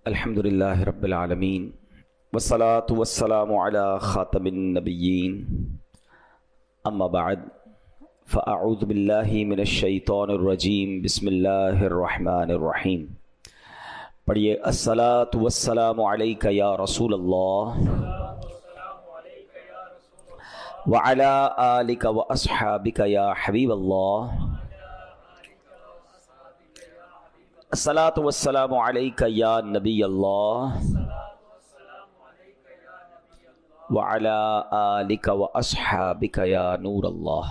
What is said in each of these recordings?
الحمدللہ رب العالمین والصلاة والسلام علی خاتم النبیین اما بعد فاعوذ باللہ من الشیطان الرجیم بسم اللہ الرحمن الرحیم۔ پڑھیے الصلاة والسلام علیک یا رسول اللہ وعلی آلک واصحابک یا حبیب اللہ۔ الصلاۃ والسلام علیک یا نبی اللہ وعلی آلک واصحابک یا نور اللہ۔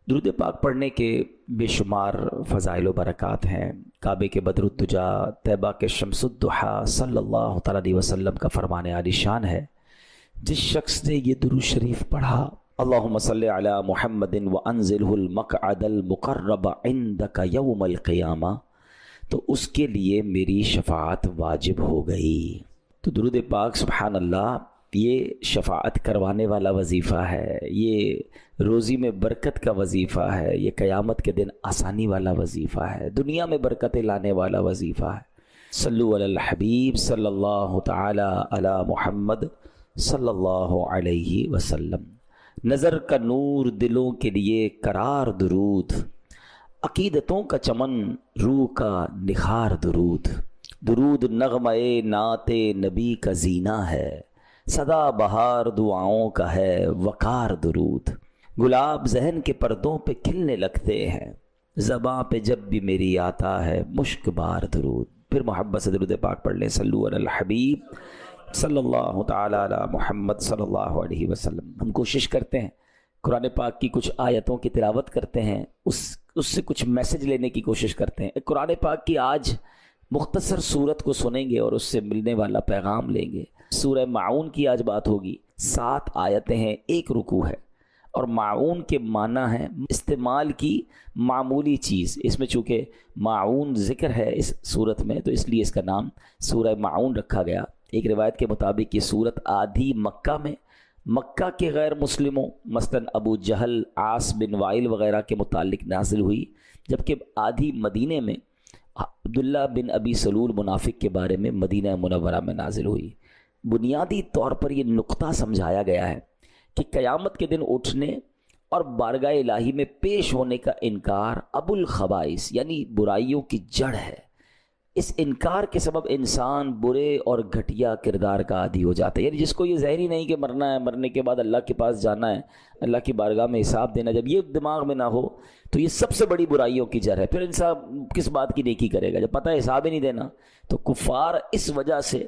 درود پاک پڑھنے کے بے شمار فضائل و برکات ہیں۔ کعبے کے بدر الدجا، طیبہ کے شمس الضحیٰ صلی اللہ تعالیٰ علیہ وسلم کا فرمان عالی شان ہے، جس شخص نے یہ درود شریف پڑھا، اللہم صلی علی محمد وانزلہ المقعد المقرب عندک یوم القیامہ، تو اس کے لیے میری شفاعت واجب ہو گئی۔ تو درود پاک سبحان اللہ یہ شفاعت کروانے والا وظیفہ ہے، یہ روزی میں برکت کا وظیفہ ہے، یہ قیامت کے دن آسانی والا وظیفہ ہے، دنیا میں برکتیں لانے والا وظیفہ ہے۔ صلو علی الحبیب صلی اللہ تعالی علی محمد صلی اللہ علیہ وسلم۔ نظر کا نور دلوں کے لیے قرار درود، عقیدتوں کا چمن روح کا نخار درود، درود نغمہ نعت نبی کا زینہ ہے، سدا بہار دعاؤں کا ہے وقار درود، گلاب ذہن کے پردوں پہ کھلنے لگتے ہیں، زباں پہ جب بھی میری آتا ہے مشک بار درود۔ پھر محبت سے درود پاک پڑھ لیں، صلو علی الحبیب صلی اللہ تعالیٰ علی محمد صلی اللہ علیہ وسلم۔ ہم کوشش کرتے ہیں قرآن پاک کی کچھ آیتوں کی تلاوت کرتے ہیں، اس سے کچھ میسج لینے کی کوشش کرتے ہیں۔ قرآن پاک کی آج مختصر صورت کو سنیں گے اور اس سے ملنے والا پیغام لیں گے۔ سورہ معون کی آج بات ہوگی۔ 7 آیتیں ہیں، 1 رکوع ہے، اور معون کے معنی ہے استعمال کی معمولی چیز۔ اس میں چونکہ معون ذکر ہے اس صورت میں، تو اس لیے اس کا نام سورہ معون رکھا گیا۔ ایک روایت کے مطابق یہ صورت آدھی مکہ میں مکہ کے غیر مسلموں مثلا ابو جہل، عاص بن وائل وغیرہ کے متعلق نازل ہوئی، جبکہ آدھی مدینے میں عبداللہ بن ابی سلول منافق کے بارے میں مدینہ منورہ میں نازل ہوئی۔ بنیادی طور پر یہ نقطہ سمجھایا گیا ہے کہ قیامت کے دن اٹھنے اور بارگاہ الہی میں پیش ہونے کا انکار ابو الخبائث یعنی برائیوں کی جڑ ہے۔ اس انکار کے سبب انسان برے اور گھٹیا کردار کا عادی ہو جاتا ہے، یعنی جس کو یہ ظاہر ہی نہیں کہ مرنا ہے، مرنے کے بعد اللہ کے پاس جانا ہے، اللہ کی بارگاہ میں حساب دینا، جب یہ دماغ میں نہ ہو تو یہ سب سے بڑی برائیوں کی جڑ ہے۔ پھر انسان کس بات کی نیکی کرے گا جب پتہ ہے حساب ہی نہیں دینا؟ تو کفار اس وجہ سے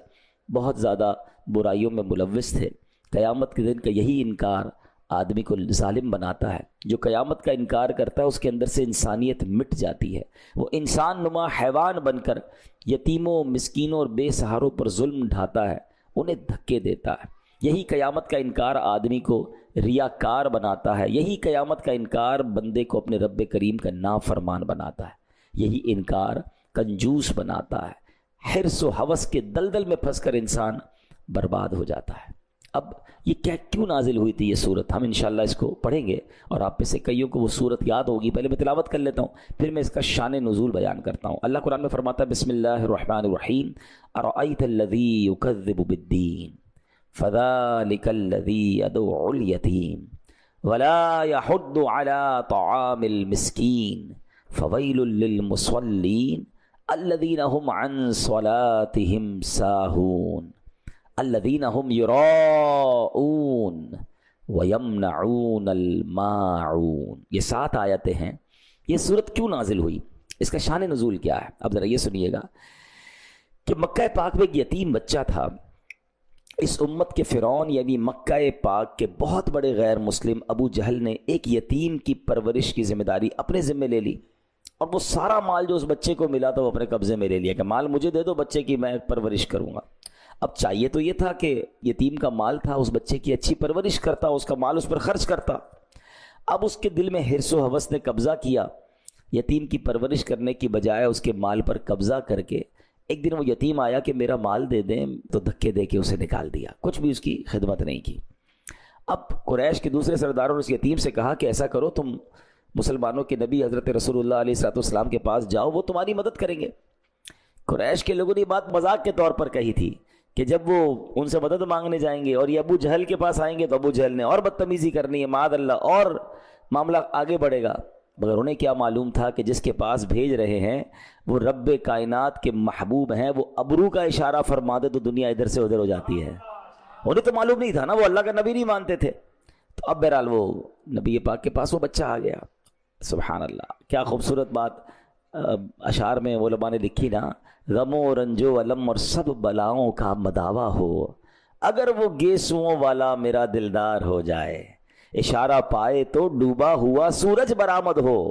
بہت زیادہ برائیوں میں ملوث تھے۔ قیامت کے دن کا یہی انکار آدمی کو ظالم بناتا ہے۔ جو قیامت کا انکار کرتا ہے اس کے اندر سے انسانیت مٹ جاتی ہے، وہ انسان نما حیوان بن کر یتیموں، مسکینوں اور بے سہاروں پر ظلم ڈھاتا ہے، انہیں دھکے دیتا ہے۔ یہی قیامت کا انکار آدمی کو ریاکار بناتا ہے، یہی قیامت کا انکار بندے کو اپنے رب کریم کا نافرمان بناتا ہے، یہی انکار کنجوس بناتا ہے، حرص و ہوس کے دلدل میں پھنس کر انسان برباد ہو جاتا ہے۔ اب یہ کیوں نازل ہوئی تھی یہ صورت؟ ہم انشاءاللہ اس کو پڑھیں گے اور آپ میں سے کئیوں کو وہ صورت یاد ہوگی۔ پہلے میں تلاوت کر لیتا ہوں، پھر میں اس کا شان نزول بیان کرتا ہوں۔ اللہ قرآن میں فرماتا ہے، بسم اللہ الرحمن الرحیم، ارأیت الذی یکذب بالدین فذلک الذی یدعو الیتیم ولا یحض علی طعام المسکین فویل للمصلین الذین هم عن صلاتهم ساہون الذین هم یراؤون ویمنعون الماعون۔ یہ 7 آیتیں ہیں۔ یہ صورت کیوں نازل ہوئی؟ اس کا شان نزول کیا ہے؟ اب ذرا یہ سنیے گا کہ مکہ پاک میں ایک یتیم بچہ تھا۔ اس امت کے فرعون یعنی مکہ پاک کے بہت بڑے غیر مسلم ابو جہل نے ایک یتیم کی پرورش کی ذمہ داری اپنے ذمہ لے لی، اور وہ سارا مال جو اس بچے کو ملا تھا وہ اپنے قبضے میں لے لیا کہ مال مجھے دے دو بچے کی، میں پرورش کروں گا۔ اب چاہیے تو یہ تھا کہ یتیم کا مال تھا، اس بچے کی اچھی پرورش کرتا، اس کا مال اس پر خرچ کرتا۔ اب اس کے دل میں حرص و ہوس نے قبضہ کیا، یتیم کی پرورش کرنے کی بجائے اس کے مال پر قبضہ کر کے ایک دن وہ یتیم آیا کہ میرا مال دے دیں، تو دھکے دے کے اسے نکال دیا، کچھ بھی اس کی خدمت نہیں کی۔ اب قریش کے دوسرے سرداروں نے اس یتیم سے کہا کہ ایسا کرو، تم مسلمانوں کے نبی حضرت رسول اللہ علیہ الصلوۃ والسلام کے پاس جاؤ، وہ تمہاری مدد کریں گے۔ قریش کے لوگوں نے بات مذاق کے طور پر کہی تھی کہ جب وہ ان سے مدد مانگنے جائیں گے اور یہ ابو جہل کے پاس آئیں گے تو ابو جہل نے اور بدتمیزی کرنی ہے معاذ اللہ، اور معاملہ آگے بڑھے گا. مگر انہیں کیا معلوم تھا کہ جس کے پاس بھیج رہے ہیں وہ رب کائنات کے محبوب ہیں، وہ ابرو کا اشارہ فرما دے تو دنیا ادھر سے ادھر ہو جاتی ہے. انہیں تو معلوم نہیں تھا نا، وہ اللہ کا نبی نہیں مانتے تھے. تو اب بہرحال وہ نبی پاک کے پاس وہ بچہ آ گیا. سبحان اللہ، کیا خوبصورت بات اشعار میں علماء نے لکھی نا، غم و رنج و علم اور سب بلاؤں کا مداوا ہو، اگر وہ گیسوؤں والا میرا دلدار ہو جائے، اشارہ پائے تو ڈوبا ہوا سورج برآمد ہو،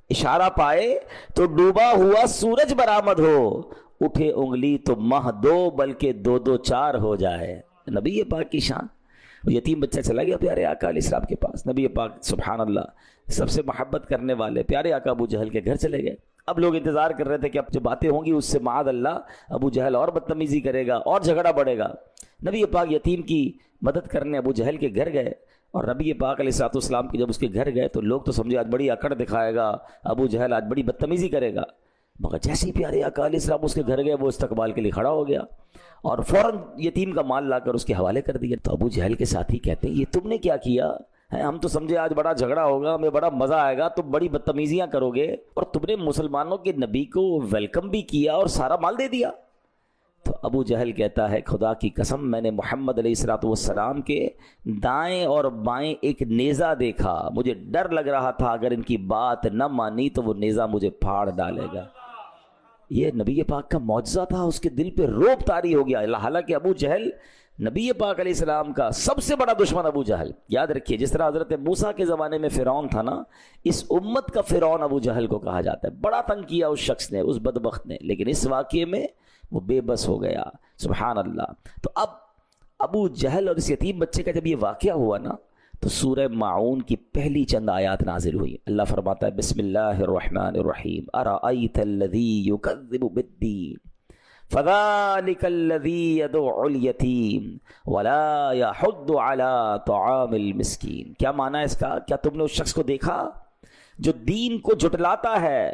اشارہ پائے تو ڈوبا ہوا سورج برآمد ہو، اٹھے انگلی تو ماہ دو بلکہ دو دو چار ہو جائے. نبی پاک کی شان. وہ یتیم بچہ چلا گیا پیارے آقا علیہ السلام کے پاس. نبی پاک سبحان اللہ سب سے محبت کرنے والے پیارے آقا ابو جہل کے گھر چلے گئے. اب لوگ انتظار کر رہے تھے کہ اب جو باتیں ہوں گی اس سے معاذ اللہ ابو جہل اور بدتمیزی کرے گا اور جھگڑا بڑھے گا. نبی پاک یتیم کی مدد کرنے ابو جہل کے گھر گئے، اور نبی پاک علیہ السلام کی جب اس کے گھر گئے تو لوگ تو سمجھے آج بڑی اکڑ دکھائے گا ابو جہل، آج بڑی بدتمیزی کرے گا. مگر جیسے ہی پیارے آقا علیہ السلام اس کے گھر گئے وہ استقبال کے لیے کھڑا ہو گیا اور فوراً یتیم کا مال لا کر اس کے حوالے کر دیا. تو ابو جہل کے ساتھی کہتے ہیں یہ تم نے کیا کیا ہے؟ ہم تو سمجھے آج بڑا جھگڑا ہوگا، ہمیں بڑا مزہ آئے گا، تم بڑی بدتمیزیاں کرو گے، اور تم نے مسلمانوں کے نبی کو ویلکم بھی کیا اور سارا مال دے دیا. تو ابو جہل کہتا ہے خدا کی قسم میں نے محمد علیہ السلام کے دائیں اور بائیں ایک نیزہ دیکھا، مجھے ڈر لگ رہا تھا اگر ان کی بات نہ مانی تو وہ نیزہ مجھے پھاڑ ڈالے گا. یہ نبی پاک کا معجزہ تھا، اس کے دل پہ روب طاری ہو گیا. حالانکہ ابو جہل نبی پاک علیہ السلام کا سب سے بڑا دشمن ابو جہل. یاد رکھیے جس طرح حضرت موسیٰ کے زمانے میں فرعون تھا نا، اس امت کا فرعون ابو جہل کو کہا جاتا ہے. بڑا تنگ کیا اس شخص نے، اس بدبخت نے، لیکن اس واقعے میں وہ بے بس ہو گیا. سبحان اللہ. تو اب ابو جہل اور اس یتیم بچے کا جب یہ واقعہ ہوا نا تو سورہ ماعون کی پہلی چند آیات نازل ہوئی. اللہ فرماتا ہے بسم اللہ الرحمن الرحیم ارأیت الذی یکذب بالدین فذلک الذی یدعو الیتیم ولا یحض علی طعام المسکین. کیا معنی ہے اس کا؟ کیا تم نے اس شخص کو دیکھا جو دین کو جھٹلاتا ہے،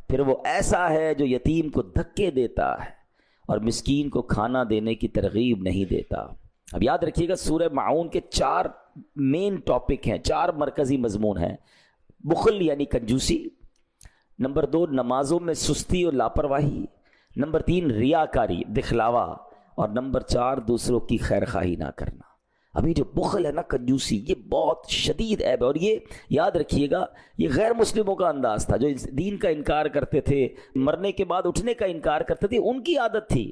پھر وہ ایسا ہے جو یتیم کو دھکے دیتا ہے اور مسکین کو کھانا دینے کی ترغیب نہیں دیتا. اب یاد رکھیے گا سورہ ماعون کے 4 مین ٹاپک ہیں، 4 مرکزی مضمون ہیں. بخل یعنی کنجوسی، نمبر 2 نمازوں میں سستی اور لاپرواہی، نمبر 3 ریاکاری دکھلاوا، اور نمبر 4 دوسروں کی خیر خواہی نہ کرنا. ابھی جو بخل ہے نا، کنجوسی، یہ بہت شدید عیب ہے. اور یہ یاد رکھیے گا یہ غیر مسلموں کا انداز تھا، جو دین کا انکار کرتے تھے، مرنے کے بعد اٹھنے کا انکار کرتے تھے، ان کی عادت تھی.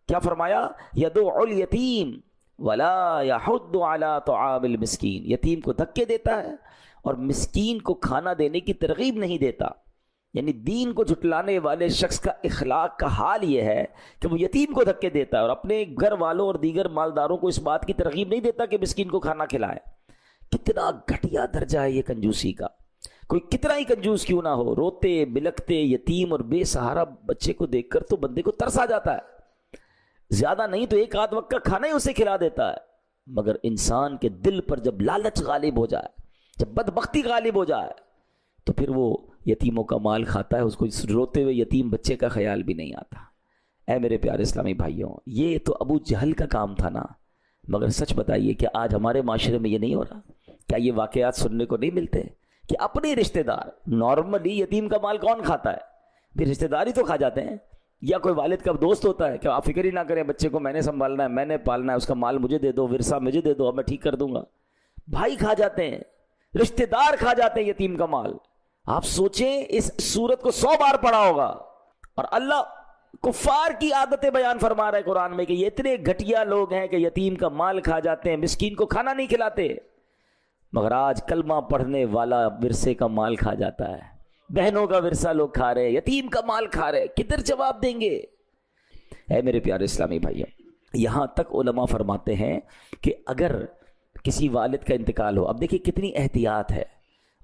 کیا فرمایا؟ یدعو الیتیم ولا یحض علی طعام المسکین. یتیم کو دھکے دیتا ہے اور مسکین کو کھانا دینے کی ترغیب نہیں دیتا. یعنی دین کو جھٹلانے والے شخص کا اخلاق کا حال یہ ہے کہ وہ یتیم کو دھکے دیتا ہے اور اپنے گھر والوں اور دیگر مالداروں کو اس بات کی ترغیب نہیں دیتا کہ مسکین کو کھانا کھلائے. کتنا گھٹیا درجہ ہے یہ کنجوسی کا. کوئی کتنا ہی کنجوس کیوں نہ ہو، روتے بلکتے یتیم اور بے سہارا بچے کو دیکھ کر تو بندے کو ترس آ جاتا ہے. زیادہ نہیں تو 1 آدھ وقت کا کھانا ہی اسے کھلا دیتا ہے. مگر انسان کے دل پر جب لالچ غالب ہو جائے، جب بدبختی غالب ہو جائے، تو پھر وہ یتیموں کا مال کھاتا ہے، اس کو روتے ہوئے یتیم بچے کا خیال بھی نہیں آتا. اے میرے پیارے اسلامی بھائیوں، یہ تو ابو جہل کا کام تھا نا. مگر سچ بتائیے کہ آج ہمارے معاشرے میں یہ نہیں ہو رہا؟ کیا یہ واقعات سننے کو نہیں ملتے کہ اپنے رشتہ دار، نارملی یتیم کا مال کون کھاتا ہے؟ پھر رشتہ دار ہی تو کھا جاتے ہیں. یا کوئی والد کا دوست ہوتا ہے کہ آپ فکر ہی نہ کریں، بچے کو میں نے سنبھالنا ہے، میں نے پالنا ہے، اس کا مال مجھے دے دو، ورثہ مجھے دے دو، اب میں ٹھیک کر دوں گا. بھائی کھا جاتے ہیں، رشتہ دار کھا جاتے ہیں یتیم کا مال. آپ سوچیں اس سورت کو 100 بار پڑھا ہوگا اور اللہ کفار کی عادتیں بیان فرما رہا ہے قرآن میں کہ یہ اتنے گھٹیا لوگ ہیں کہ یتیم کا مال کھا جاتے ہیں، مسکین کو کھانا نہیں کھلاتے. مگر آج کلمہ پڑھنے والا ورثے کا مال کھا جاتا ہے، بہنوں کا ورثہ لوگ کھا رہے، یتیم کا مال کھا رہے. کدھر جواب دیں گے؟ اے میرے پیارے اسلامی بھائیوں، یہاں تک علماء فرماتے ہیں کہ اگر کسی والد کا انتقال ہو، اب دیکھیں کتنی احتیاط ہے.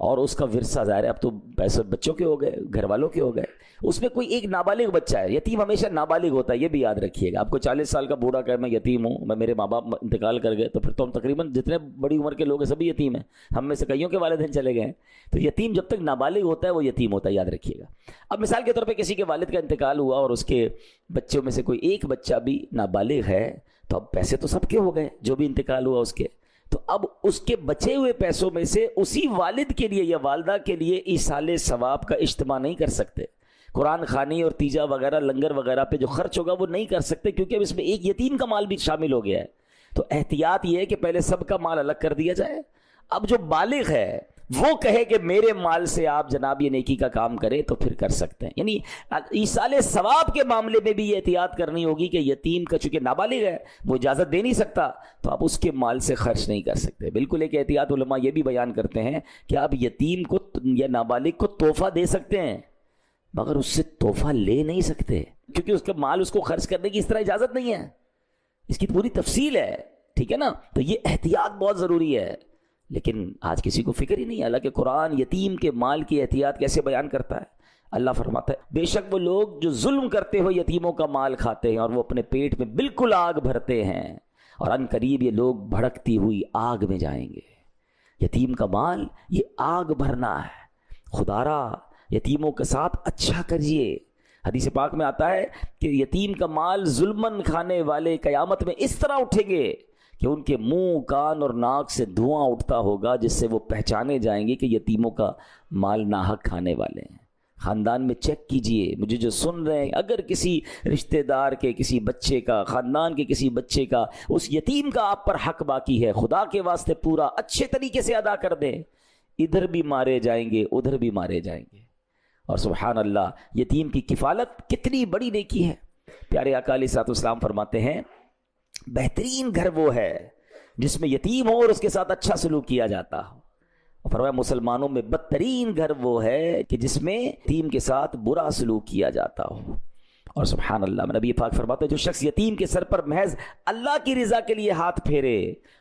اور اس کا ورثہ ظاہر ہے اب تو پیسے بچوں کے ہو گئے، گھر والوں کے ہو گئے، اس میں کوئی ایک نابالغ بچہ ہے، یتیم ہمیشہ نابالغ ہوتا ہے، یہ بھی یاد رکھیے گا۔ آپ کو 40 سال کا بوڑھا کہے میں یتیم ہوں، میں میرے ماں باپ انتقال کر گئے، تو پھر تو ہم تقریباً جتنے بڑی عمر کے لوگ ہیں سبھی یتیم ہیں، ہم میں سے کئیوں کے والدین چلے گئے ہیں۔ تو یتیم جب تک نابالغ ہوتا ہے وہ یتیم ہوتا ہے، یاد رکھیے گا۔ اب مثال کے طور پہ کسی کے والد کا انتقال ہوا اور اس کے بچوں میں سے کوئی ایک بچہ بھی نابالغ ہے، تو اب پیسے تو سب کے ہو گئے جو بھی انتقال ہوا اس کے، تو اب اس کے بچے ہوئے پیسوں میں سے اسی والد کے لیے یا والدہ کے لیے ایصال ثواب کا اجتماع نہیں کر سکتے، قرآن خوانی اور تیجا وغیرہ لنگر وغیرہ پہ جو خرچ ہوگا وہ نہیں کر سکتے، کیونکہ اب اس میں ایک یتیم کا مال بھی شامل ہو گیا ہے۔ تو احتیاط یہ ہے کہ پہلے سب کا مال الگ کر دیا جائے، اب جو بالغ ہے وہ کہے کہ میرے مال سے آپ جناب یہ نیکی کا کام کریں تو پھر کر سکتے ہیں۔ یعنی ایصال ثواب کے معاملے میں بھی یہ احتیاط کرنی ہوگی کہ یتیم کا چونکہ نابالغ ہے وہ اجازت دے نہیں سکتا، تو آپ اس کے مال سے خرچ نہیں کر سکتے۔ بالکل ایک احتیاط علماء یہ بھی بیان کرتے ہیں کہ آپ یتیم کو یا نابالغ کو تحفہ دے سکتے ہیں مگر اس سے تحفہ لے نہیں سکتے، کیونکہ اس کا مال اس کو خرچ کرنے کی اس طرح اجازت نہیں ہے، اس کی پوری تفصیل ہے، ٹھیک ہے نا۔ تو یہ احتیاط بہت ضروری ہے، لیکن آج کسی کو فکر ہی نہیں ہے۔ حالانکہ قرآن یتیم کے مال کی احتیاط کیسے بیان کرتا ہے۔ اللہ فرماتا ہے بے شک وہ لوگ جو ظلم کرتے ہوئے یتیموں کا مال کھاتے ہیں اور وہ اپنے پیٹ میں بالکل آگ بھرتے ہیں، اور ان قریب یہ لوگ بھڑکتی ہوئی آگ میں جائیں گے۔ یتیم کا مال یہ آگ بھرنا ہے، خدارا یتیموں کے ساتھ اچھا کریے۔ حدیث پاک میں آتا ہے کہ یتیم کا مال ظلمن کھانے والے قیامت میں اس طرح اٹھیں گے کہ ان کے منہ، کان اور ناک سے دھواں اٹھتا ہوگا، جس سے وہ پہچانے جائیں گے کہ یتیموں کا مال ناحق کھانے والے ہیں۔ خاندان میں چیک کیجئے، مجھے جو سن رہے ہیں، اگر کسی رشتہ دار کے کسی بچے کا، خاندان کے کسی بچے کا، اس یتیم کا آپ پر حق باقی ہے، خدا کے واسطے پورا اچھے طریقے سے ادا کر دیں، ادھر بھی مارے جائیں گے ادھر بھی مارے جائیں گے۔ اور سبحان اللہ، یتیم کی کفالت کتنی بڑی نیکی ہے۔ پیارے آقا علیہ الصلوۃ والسلام فرماتے ہیں بہترین گھر وہ ہے جس میں یتیم ہو اور اس کے ساتھ اچھا سلوک کیا جاتا ہو، اور فرمایا مسلمانوں میں بدترین گھر وہ ہے کہ جس میں یتیم کے ساتھ برا سلوک کیا جاتا ہو۔ اور سبحان اللہ، نبی پاک فرماتے ہیں جو شخص یتیم کے سر پر محض اللہ کی رضا کے لیے ہاتھ پھیرے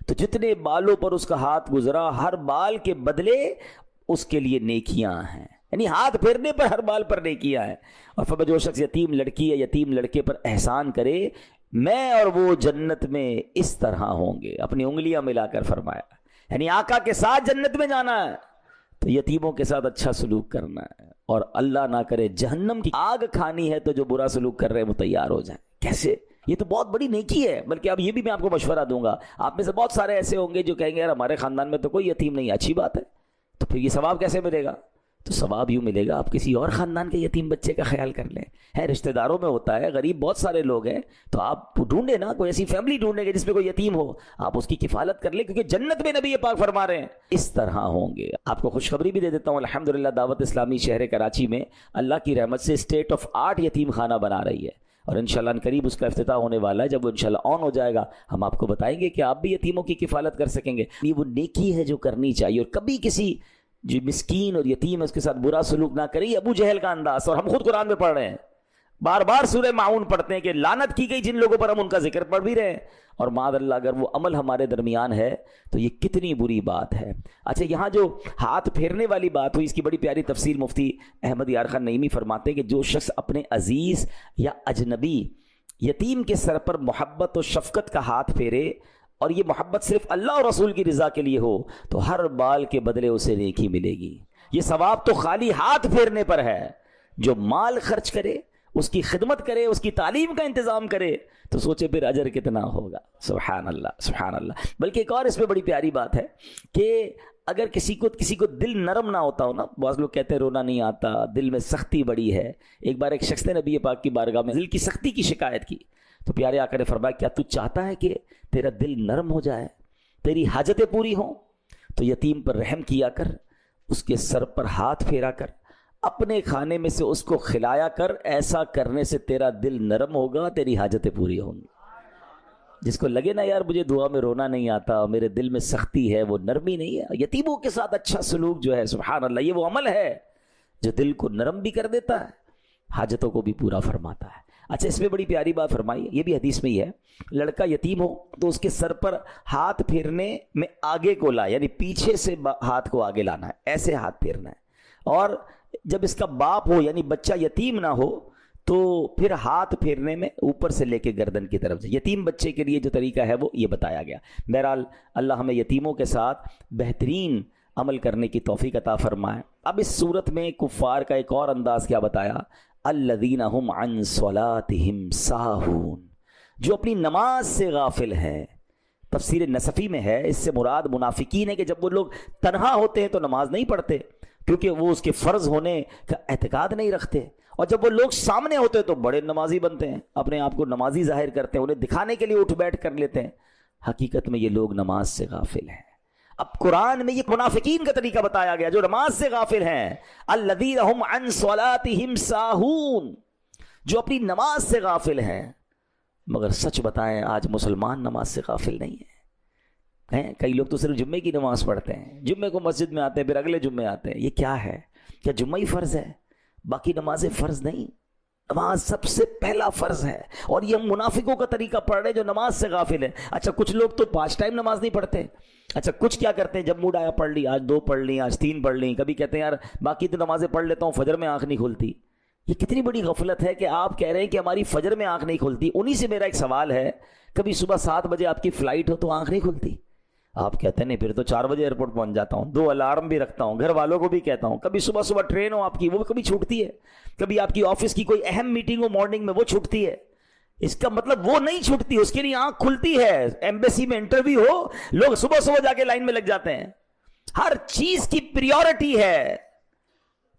تو جتنے بالوں پر اس کا ہاتھ گزرا ہر بال کے بدلے اس کے لیے نیکیاں ہیں، یعنی ہاتھ پھیرنے پر ہر بال پر نیکیاں ہیں۔ اور فرمایا جو شخص یتیم لڑکی یا یتیم لڑکے پر احسان کرے میں اور وہ جنت میں اس طرح ہوں گے، اپنی انگلیاں ملا کر فرمایا، یعنی آقا کے ساتھ جنت میں جانا ہے تو یتیموں کے ساتھ اچھا سلوک کرنا ہے، اور اللہ نہ کرے جہنم کی آگ کھانی ہے تو جو برا سلوک کر رہے ہیں وہ تیار ہو جائیں۔ کیسے؟ یہ تو بہت بڑی نیکی ہے۔ بلکہ اب یہ بھی میں آپ کو مشورہ دوں گا، آپ میں سے بہت سارے ایسے ہوں گے جو کہیں گے یار ہمارے خاندان میں تو کوئی یتیم نہیں ہے، اچھی بات ہے، تو پھر یہ ثواب کیسے ملے گا؟ تو ثواب یوں ملے گا آپ کسی اور خاندان کے یتیم بچے کا خیال کر لیں، ہے رشتہ داروں میں ہوتا ہے، غریب بہت سارے لوگ ہیں، تو آپ ڈھونڈیں نا، کوئی ایسی فیملی ڈھونڈیں گے جس میں کوئی یتیم ہو، آپ اس کی کفالت کر لیں، کیونکہ جنت میں نبی پاک فرما رہے ہیں اس طرح ہوں گے۔ آپ کو خوشخبری بھی دے دیتا ہوں، الحمدللہ دعوت اسلامی شہر کراچی میں اللہ کی رحمت سے اسٹیٹ آف آرٹ یتیم خانہ بنا رہی ہے، اور انشاءاللہ قریب اس کا افتتاح ہونے والا ہے۔ جب وہ انشاءاللہ آن ہو جائے گا ہم آپ کو بتائیں گے کہ آپ بھی یتیموں کی کفالت کر سکیں گے۔ یہ وہ نیکی ہے جو کرنی چاہیے، اور کبھی کسی جو مسکین اور یتیم ہے اس کے ساتھ برا سلوک نہ کرے۔ یہ ابو جہل کا انداز، اور ہم خود قرآن میں پڑھ رہے ہیں، بار بار سورہ معون پڑھتے ہیں کہ لعنت کی گئی جن لوگوں پر، ہم ان کا ذکر پڑھ بھی رہے ہیں، اور معاذ اللہ اگر وہ عمل ہمارے درمیان ہے تو یہ کتنی بری بات ہے۔ اچھا، یہاں جو ہاتھ پھیرنے والی بات ہوئی اس کی بڑی پیاری تفسیر مفتی احمد یار خان نعیمی فرماتے ہیں کہ جو شخص اپنے عزیز یا اجنبی یتیم کے سر پر محبت و شفقت کا ہاتھ پھیرے، اور یہ محبت صرف اللہ اور رسول کی رضا کے لیے ہو، تو ہر بال کے بدلے اسے نیکی ملے گی۔ یہ ثواب تو خالی ہاتھ پھیرنے پر ہے۔ جو مال خرچ کرے، اس کی خدمت کرے، اس کی تعلیم کا انتظام کرے، تو سوچے پھر اجر کتنا ہوگا۔ سبحان اللہ، سبحان اللہ۔ بلکہ ایک اور اس میں بڑی پیاری بات ہے کہ اگر کسی کو دل نرم نہ ہوتا ہو نا، بعض لوگ کہتے ہیں رونا نہیں آتا، دل میں سختی بڑی ہے۔ ایک بار ایک شخص نے نبی پاک کی بارگاہ میں دل کی سختی کی شکایت کی، تو پیارے آقا نے فرمایا کیا تو چاہتا ہے کہ تیرا دل نرم ہو جائے، تیری حاجتیں پوری ہوں؟ تو یتیم پر رحم کیا کر، اس کے سر پر ہاتھ پھیرا کر، اپنے کھانے میں سے اس کو کھلایا کر، ایسا کرنے سے تیرا دل نرم ہوگا، تیری حاجتیں پوری ہوں گی۔ جس کو لگے نا یار مجھے دعا میں رونا نہیں آتا، میرے دل میں سختی ہے، وہ نرمی نہیں ہے۔ یتیموں کے ساتھ اچھا سلوک جو ہے سبحان اللہ، یہ وہ عمل ہے جو دل کو نرم بھی کر دیتا ہے، حاجتوں کو بھی پورا فرماتا ہے۔ اچھا اس میں بڑی پیاری بات فرمائی، یہ بھی حدیث میں ہی ہے، لڑکا یتیم ہو تو اس کے سر پر ہاتھ پھیرنے میں آگے کو لا، یعنی پیچھے سے ہاتھ کو آگے لانا ہے، ایسے ہاتھ پھیرنا ہے، اور جب اس کا باپ ہو یعنی بچہ یتیم نہ ہو تو پھر ہاتھ پھیرنے میں اوپر سے لے کے گردن کی طرف سے، یتیم بچے کے لیے جو طریقہ ہے وہ یہ بتایا گیا۔ بہرحال اللہ ہمیں یتیموں کے ساتھ بہترین عمل کرنے کی توفیق عطا فرمائے۔ اب اس صورت میں کفار کا ایک اور انداز کیا بتایا، الذین هم عن صلاتهم ساہون، جو اپنی نماز سے غافل ہیں۔ تفسیر نصفی میں ہے، اس سے مراد منافقین ہے کہ جب وہ لوگ تنہا ہوتے ہیں تو نماز نہیں پڑھتے کیونکہ وہ اس کے فرض ہونے کا اعتقاد نہیں رکھتے، اور جب وہ لوگ سامنے ہوتے ہیں تو بڑے نمازی بنتے ہیں، اپنے آپ کو نمازی ظاہر کرتے ہیں، انہیں دکھانے کے لیے اٹھ بیٹھ کر لیتے ہیں، حقیقت میں یہ لوگ نماز سے غافل ہیں۔ اب قرآن میں یہ منافقین کا طریقہ بتایا گیا جو نماز سے غافل ہیں، الذین هم عن صلاتهم ساہون، جو اپنی نماز سے غافل ہیں۔ مگر سچ بتائیں آج مسلمان نماز سے غافل نہیں ہیں۔ کئی لوگ تو صرف جمعے کی نماز پڑھتے ہیں، جمعے کو مسجد میں آتے ہیں پھر اگلے جمعے آتے ہیں، یہ کیا ہے؟ کیا جمعہ ہی فرض ہے؟ باقی نمازیں فرض نہیں، نماز سب سے پہلا فرض ہے، اور یہ ہم منافقوں کا طریقہ پڑھ رہے ہیں جو نماز سے غافل ہیں۔ اچھا کچھ لوگ تو 5 ٹائم نماز نہیں پڑھتے، اچھا کچھ کیا کرتے ہیں، جب موڈ آیا پڑھ لی، آج 2 پڑھ لی، آج 3 پڑھ لی، کبھی کہتے ہیں یار باقی تو نمازیں پڑھ لیتا ہوں، فجر میں آنکھ نہیں کھلتی۔ یہ کتنی بڑی غفلت ہے کہ آپ کہہ رہے ہیں کہ ہماری فجر میں آنکھ نہیں کھلتی۔ انہی سے میرا ایک سوال ہے، کبھی صبح 7 بجے آپ کی فلائٹ ہو تو آنکھ نہیں کھلتی؟ آپ کہتے ہیں نہیں پھر تو 4 بجے ایئرپورٹ پہنچ جاتا ہوں، 2 الارم بھی رکھتا ہوں، گھر والوں کو بھی کہتا ہوں، کبھی صبح صبح ٹرین ہو آپ کی وہ کبھی چھوٹتی ہے، کبھی آپ کی آفس کی کوئی اہم میٹنگ ہو مارننگ میں وہ چھوٹتی ہے۔ اس کا مطلب وہ نہیں چھوٹتی، اس کے لیے آنکھ کھلتی ہے۔ ایمبیسی میں انٹرویو ہو، لوگ صبح صبح جا کے لائن میں لگ جاتے ہیں۔ ہر چیز کی پریورٹی ہے،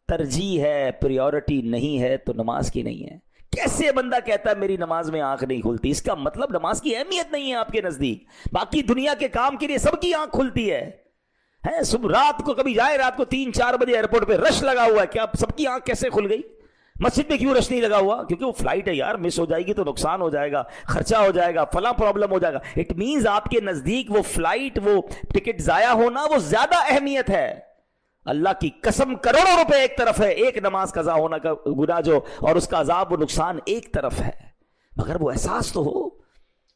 ترجیح ہے، پریورٹی نہیں ہے تو نماز کی نہیں ہے۔ کیسے بندہ کہتا ہے میری نماز میں آنکھ نہیں کھلتی؟ اس کا مطلب نماز کی اہمیت نہیں ہے آپ کے نزدیک۔ باقی دنیا کے کام کے لیے سب کی آنکھ کھلتی ہے، صبح رات کو کبھی جائے، رات کو 3-4 بجے ایئرپورٹ پہ رش لگا ہوا ہے، کیا سب کی آنکھ کیسے کھل گئی؟ مسجد میں کیوں رش نہیں لگا ہوا؟ کیونکہ وہ فلائٹ ہے یار، مس ہو جائے گی تو نقصان ہو جائے گا، خرچہ ہو جائے گا، فلاں پرابلم ہو جائے گا۔ اٹ مینز آپ کے نزدیک وہ فلائٹ، وہ ٹکٹ ضائع ہونا وہ زیادہ اہمیت ہے۔ اللہ کی قسم کروڑوں روپے ایک طرف ہے، ایک نماز قضا ہونا کا گناہ جو اور اس کا عذاب و نقصان ایک طرف ہے، مگر وہ احساس تو ہو۔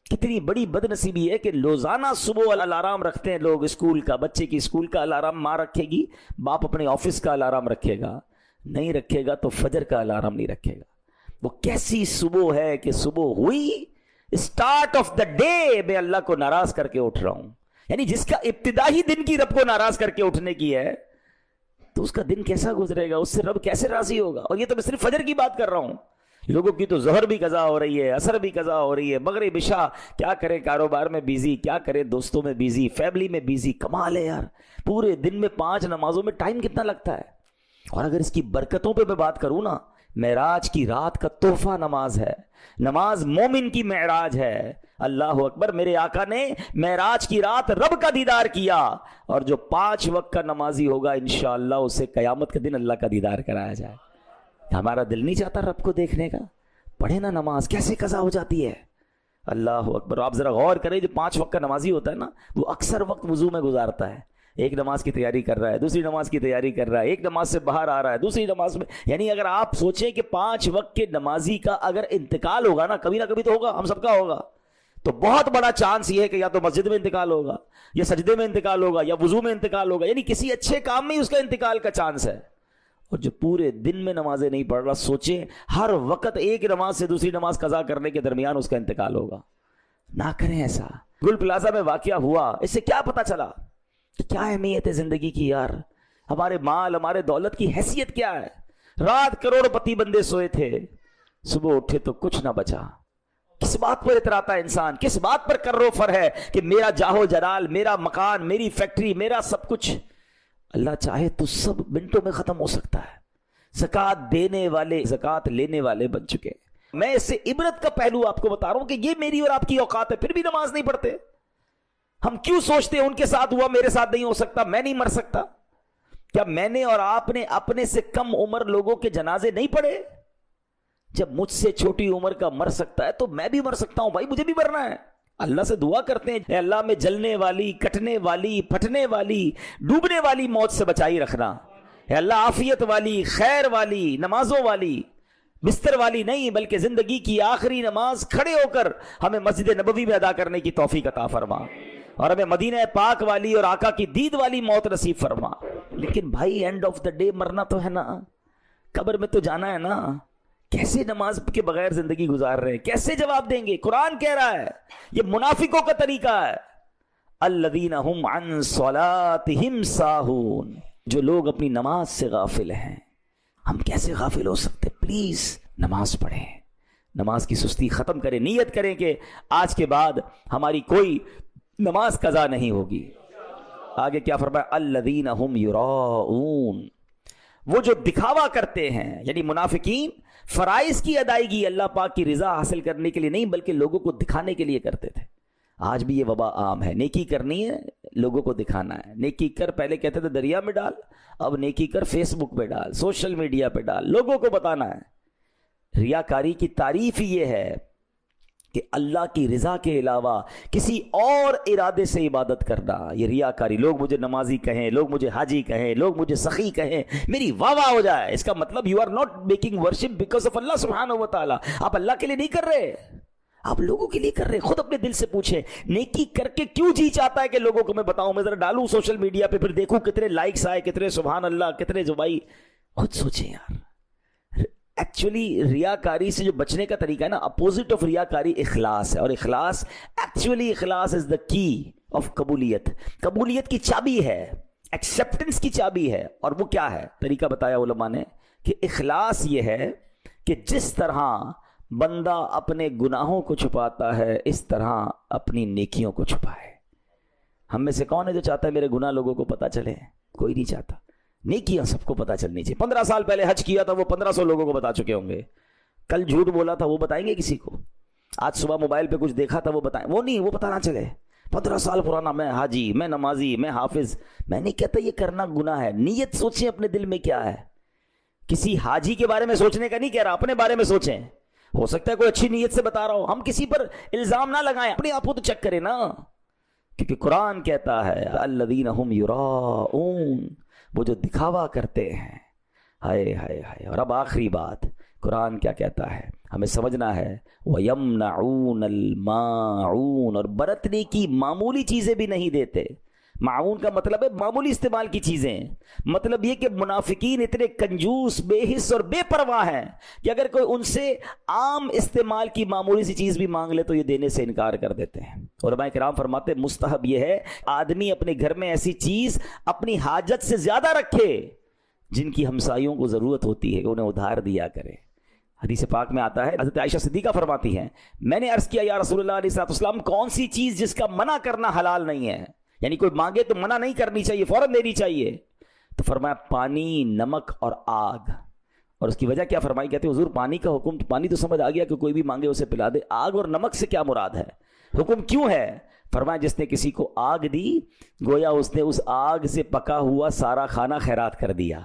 کتنی بڑی بد نصیبی ہے کہ روزانہ صبح الارم رکھتے ہیں لوگ، اسکول کا، بچے کی اسکول کا الارم ماں رکھے گی، باپ اپنے آفس کا الارم رکھے گا، نہیں رکھے گا تو فجر کا الارم نہیں رکھے گا۔ وہ کیسی صبح ہے کہ صبح ہوئی، اسٹارٹ آف دا ڈے میں اللہ کو ناراض کر کے اٹھ رہا ہوں، یعنی جس کا ابتدا ہی دن کی رب کو ناراض کر کے اٹھنے کی ہے تو اس کا دن کیسا گزرے گا، اس سے رب کیسے راضی ہوگا؟ اور یہ تو میں صرف فجر کی بات کر رہا ہوں، لوگوں کی تو ظہر بھی قضا ہو رہی ہے، عصر بھی قضا ہو رہی ہے، مغرب عشاء، کیا کریں، کاروبار میں بیزی، کیا کریں دوستوں میں بیزی، فیملی میں بیزی۔ کمال ہے یار، پورے دن میں 5 نمازوں میں ٹائم کتنا لگتا ہے۔ اور اگر اس کی برکتوں پہ میں بات کروں نا، معراج کی رات کا تحفہ نماز ہے، نماز مومن کی معراج ہے۔ اللہ اکبر، میرے آقا نے معراج کی رات رب کا دیدار کیا، اور جو 5 وقت کا نمازی ہوگا انشاءاللہ اسے قیامت کے دن اللہ کا دیدار کرایا جائے۔ ہمارا دل نہیں چاہتا رب کو دیکھنے کا؟ پڑھے نا نماز کیسے قضا ہو جاتی ہے۔ اللہ اکبر، آپ ذرا غور کریں، جو 5 وقت کا نمازی ہوتا ہے نا، وہ اکثر وقت وضو میں گزارتا ہے، ایک نماز کی تیاری کر رہا ہے، دوسری نماز کی تیاری کر رہا ہے، ایک نماز سے باہر آ رہا ہے، دوسری نماز میں، یعنی اگر آپ سوچیں کہ 5 وقت کے نمازی کا اگر انتقال ہوگا نا، کبھی نہ کبھی تو ہوگا، ہم سب کا ہوگا، تو بہت بڑا چانس یہ ہے کہ یا تو مسجد میں انتقال ہوگا، یا سجدے میں انتقال ہوگا، یا وضو میں انتقال ہوگا، یعنی کسی اچھے کام میں ہی اس کا انتقال کا چانس ہے۔ اور جو پورے دن میں نمازیں نہیں پڑھ رہا، سوچیں ہر وقت ایک نماز سے دوسری نماز قضا کرنے کے درمیان اس کا انتقال ہوگا۔ نہ کریں ایسا۔ گل پلازا میں واقعہ ہوا، اس سے کیا پتا چلا کہ کیا اہمیت ہے زندگی کی یار، ہمارے مال، ہمارے دولت کی حیثیت کیا ہے۔ رات کروڑ پتی بندے سوئے تھے، صبح اٹھے تو کچھ نہ بچا۔ کس بات پر اتراتا ہے انسان، کس بات پر کرو فر ہے کہ میرا جاہو جلال، میرا مکان، میری فیکٹری، میرا سب کچھ، اللہ چاہے تو سب منٹوں میں ختم ہو سکتا ہے۔ زکوٰۃ دینے والے زکوٰۃ لینے والے بن چکے۔ میں اس سے عبرت کا پہلو آپ کو بتا رہا ہوں کہ یہ میری اور آپ کی اوقات ہے، پھر بھی نماز نہیں پڑھتے۔ ہم کیوں سوچتے ہیں ان کے ساتھ ہوا میرے ساتھ نہیں ہو سکتا، میں نہیں مر سکتا؟ کیا میں نے اور آپ نے اپنے سے کم عمر لوگوں کے جنازے نہیں پڑھے؟ جب مجھ سے چھوٹی عمر کا مر سکتا ہے تو میں بھی مر سکتا ہوں، بھائی مجھے بھی مرنا ہے۔ اللہ سے دعا کرتے ہیں، اے اللہ میں جلنے والی، کٹنے والی، پھٹنے والی، ڈوبنے والی موت سے بچائی رکھنا۔ اے اللہ عافیت والی، خیر والی، نمازوں والی، بستر والی نہیں بلکہ زندگی کی آخری نماز کھڑے ہو کر ہمیں مسجد نبوی میں ادا کرنے کی توفیق عطا فرما، اور ہمیں مدینہ پاک والی اور آقا کی دید والی موت نصیب فرما۔ لیکن بھائی اینڈ آف دا ڈے مرنا تو ہے نا، قبر میں تو جانا ہے نا، کیسے نماز کے بغیر زندگی گزار رہے ہیں، کیسے جواب دیں گے؟ قرآن کہہ رہا ہے یہ منافقوں کا طریقہ ہے، الذین هم عن صلاتهم ساہون، جو لوگ اپنی نماز سے غافل ہیں۔ ہم کیسے غافل ہو سکتے؟ پلیز نماز پڑھیں، نماز کی سستی ختم کریں، نیت کریں کہ آج کے بعد ہماری کوئی نماز قضا نہیں ہوگی۔ آگے کیا فرمایا؟ الذین هم یراؤون، وہ جو دکھاوا کرتے ہیں، یعنی منافقین فرائض کی ادائیگی اللہ پاک کی رضا حاصل کرنے کے لیے نہیں بلکہ لوگوں کو دکھانے کے لیے کرتے تھے۔ آج بھی یہ وبا عام ہے، نیکی کرنی ہے لوگوں کو دکھانا ہے، نیکی کر، پہلے کہتے تھے دریا میں ڈال، اب نیکی کر فیس بک پہ ڈال، سوشل میڈیا پہ ڈال، لوگوں کو بتانا ہے۔ ریاکاری کی تعریف ہی یہ ہے کہ اللہ کی رضا کے علاوہ کسی اور ارادے سے عبادت کرنا، یہ ریاکاری۔ لوگ مجھے نمازی کہیں، لوگ مجھے حاجی کہیں، لوگ مجھے سخی کہیں، میری واہ واہ ہو جائے، اس کا مطلب you are not making worship because of اللہ سبحانہ و تعالی۔ آپ اللہ کے لیے نہیں کر رہے، آپ لوگوں کے لیے کر رہے۔ خود اپنے دل سے پوچھیں، نیکی کر کے کیوں جی چاہتا ہے کہ لوگوں کو میں بتاؤں، میں ذرا ڈالوں سوشل میڈیا پہ، پھر دیکھوں کتنے لائکس آئے، کتنے سبحان اللہ، کتنے جو بھائی۔ خود سوچیں یار، ایکچولی ریاکاری سے جو بچنے کا طریقہ ہے نا، اپوزٹ آف ریاکاری اخلاص ہے، اور اخلاص ایکچولی اخلاص از دا کی آف قبولیت، قبولیت کی چابی ہے، ایکسیپٹنس کی چابی ہے۔ اور وہ کیا ہے؟ طریقہ بتایا علماء نے کہ اخلاص یہ ہے کہ جس طرح بندہ اپنے گناہوں کو چھپاتا ہے اس طرح اپنی نیکیوں کو چھپائے۔ ہم میں سے کون ہے جو چاہتا ہے میرے گناہ لوگوں کو پتہ چلے؟ کوئی نہیں چاہتا۔ نیکیاں سب کو پتہ چلنی چاہیے۔ 15 سال پہلے حج کیا تھا وہ 1500 لوگوں کو بتا چکے ہوں گے، کل جھوٹ بولا تھا وہ بتائیں گے کسی کو، آج صبح موبائل پہ کچھ دیکھا تھا وہ بتائیں، وہ نہیں، وہ پتہ نہ چلے۔ 15 سال پرانا میں حاجی، میں نمازی، میں حافظ۔ میں نہیں کہتا یہ کرنا گناہ ہے، نیت سوچیں اپنے دل میں کیا ہے۔ کسی حاجی کے بارے میں سوچنے کا نہیں کہہ رہا، اپنے بارے میں سوچیں۔ ہو سکتا ہے کوئی اچھی نیت سے بتا رہا ہو، ہم کسی پر الزام نہ لگائیں، اپنے آپ کو تو چیک کریں نا، کیونکہ قرآن کہتا ہے الذین هم یراؤون، وہ جو دکھاوا کرتے ہیں۔ ہائے ہائے ہائے۔ اور اب آخری بات، قرآن کیا کہتا ہے ہمیں سمجھنا ہے، وَيَمْنَعُونَ الْمَاعُونَ، اور برتنے کی معمولی چیزیں بھی نہیں دیتے۔ معاون کا مطلب ہے معمولی استعمال کی چیزیں، مطلب یہ کہ منافقین اتنے کنجوس، بے حس اور بے پرواہ ہیں کہ اگر کوئی ان سے عام استعمال کی معمولی سی چیز بھی مانگ لے تو یہ دینے سے انکار کر دیتے ہیں۔ علماء کرام فرماتے ہیں مستحب یہ ہے آدمی اپنے گھر میں ایسی چیز اپنی حاجت سے زیادہ رکھے جن کی ہمسایوں کو ضرورت ہوتی ہے کہ انہیں ادھار دیا کرے۔ حدیث پاک میں آتا ہے، حضرت عائشہ صدیقہ فرماتی ہیں میں نے عرض کیا یا رسول اللہ علیہ السلام کون سی چیز جس کا منع کرنا حلال نہیں ہے، یعنی کوئی مانگے تو منع نہیں کرنی چاہیے، فوراً دینی چاہیے؟ تو فرمایا پانی، نمک اور آگ۔ اور اس کی وجہ کیا فرمائی؟ کہتے ہیں حضور پانی کا حکم، پانی تو سمجھ آ گیا کہ کوئی بھی مانگے اسے پلا دے، آگ اور نمک سے کیا مراد ہے، حکم کیوں ہے؟ فرمایا جس نے کسی کو آگ دی گویا اس نے اس آگ سے پکا ہوا سارا کھانا خیرات کر دیا۔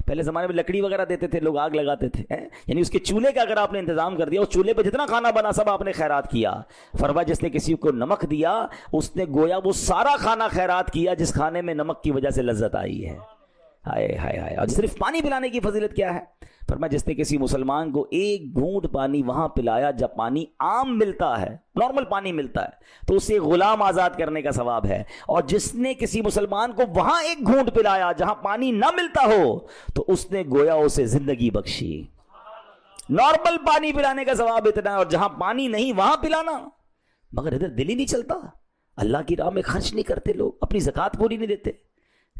پہلے زمانے میں لکڑی وغیرہ دیتے تھے، لوگ آگ لگاتے تھے، یعنی اس کے چولہے کا اگر آپ نے انتظام کر دیا، اس چولہے پہ جتنا کھانا بنا سب آپ نے خیرات کیا۔ فرمایا جس نے کسی کو نمک دیا اس نے گویا وہ سارا کھانا خیرات کیا جس کھانے میں نمک کی وجہ سے لذت آئی ہے۔ ہائے ہائے ہائے۔ اور صرف پانی پلانے کی فضیلت کیا ہے؟ فرمایا جس نے کسی مسلمان کو ایک گھونٹ پانی وہاں پلایا جب پانی عام ملتا ہے، نارمل پانی ملتا ہے، تو اسے غلام آزاد کرنے کا ثواب ہے۔ اور جس نے کسی مسلمان کو وہاں ایک گھونٹ پلایا جہاں پانی نہ ملتا ہو تو اس نے گویا اسے زندگی بخشی۔ نارمل پانی پلانے کا ثواب اتنا ہے، اور جہاں پانی نہیں وہاں پلانا۔ مگر ادھر دل ہی نہیں چلتا، اللہ کی راہ میں خرچ نہیں کرتے لوگ، اپنی زکوٰۃ پوری نہیں دیتے۔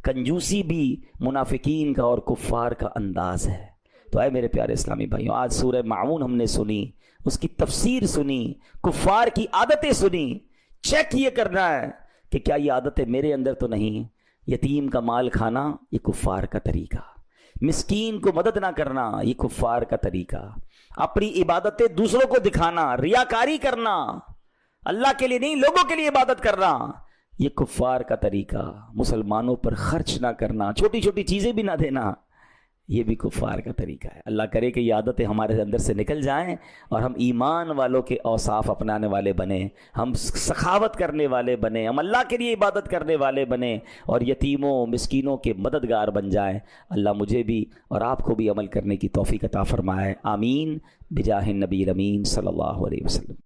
کنجوسی بھی منافقین کا اور کفار کا انداز ہے۔ تو اے میرے پیارے اسلامی بھائیوں، آج سورہ معون ہم نے سنی، اس کی تفسیر سنی، کفار کی عادتیں سنی۔ چیک یہ کرنا ہے کہ کیا یہ عادتیں میرے اندر تو نہیں؟ یتیم کا مال کھانا یہ کفار کا طریقہ، مسکین کو مدد نہ کرنا یہ کفار کا طریقہ، اپنی عبادتیں دوسروں کو دکھانا، ریاکاری کرنا، اللہ کے لیے نہیں لوگوں کے لیے عبادت کرنا، یہ کفار کا طریقہ۔ مسلمانوں پر خرچ نہ کرنا، چھوٹی چھوٹی چیزیں بھی نہ دینا، یہ بھی کفار کا طریقہ ہے۔ اللہ کرے کہ یہ عادتیں ہمارے اندر سے نکل جائیں اور ہم ایمان والوں کے اوصاف اپنانے والے بنیں، ہم سخاوت کرنے والے بنیں، ہم اللہ کے لیے عبادت کرنے والے بنیں اور یتیموں مسکینوں کے مددگار بن جائیں۔ اللہ مجھے بھی اور آپ کو بھی عمل کرنے کی توفیق عطا فرمائے، آمین بجاہ النبی الامین صلی اللہ علیہ وسلم۔